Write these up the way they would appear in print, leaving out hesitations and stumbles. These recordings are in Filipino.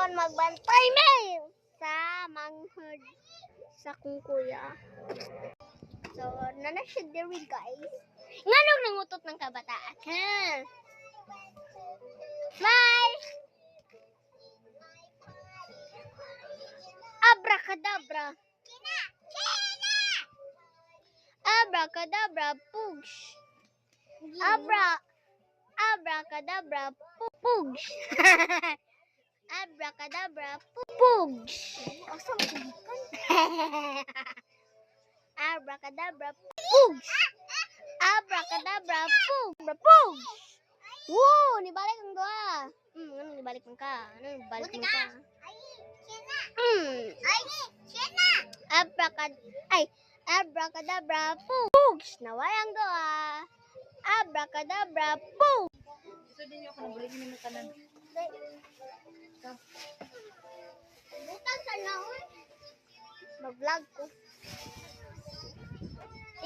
karon magbantay mi sa manghod sa kong kuya. So, nana siya diri guys. Nganong nangutot ng kabataan? Ha? Smile! Abracadabra. Abracadabra, pugs. Abracadabra, pugs. Abracadabra, pugs. Asa mo kumikan? Abracadabra, pugs. Abracadabra, pugs. Woo! Nibalik ang doa. Ano nibalik mo ka? Ano nibalik mo ka? Abracadabra, pugs. Naway ang doa. Abracadabra, pugs. Gusto din ako nabalik ni mo kanan. Butang sa naon. Mag-vlog ko.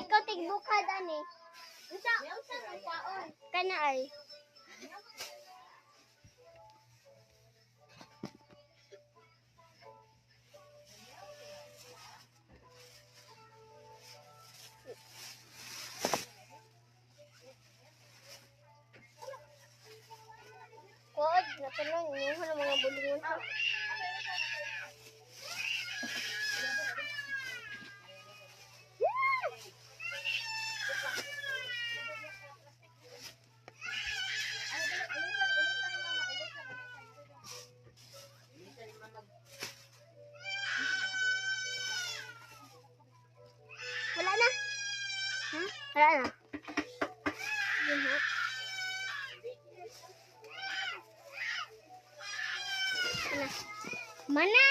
Ikaw tigbukad ani. Unsa ang kaon? Kana ay. Kuod na tanong yung mga bulingon sa. Wala na. Wala na. Mana?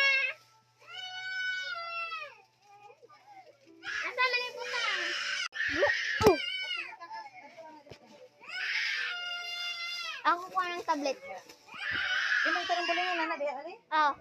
Asa man yung putang? Ako kuha ng tablet. Imong tarong bulingon na di ari? Oh.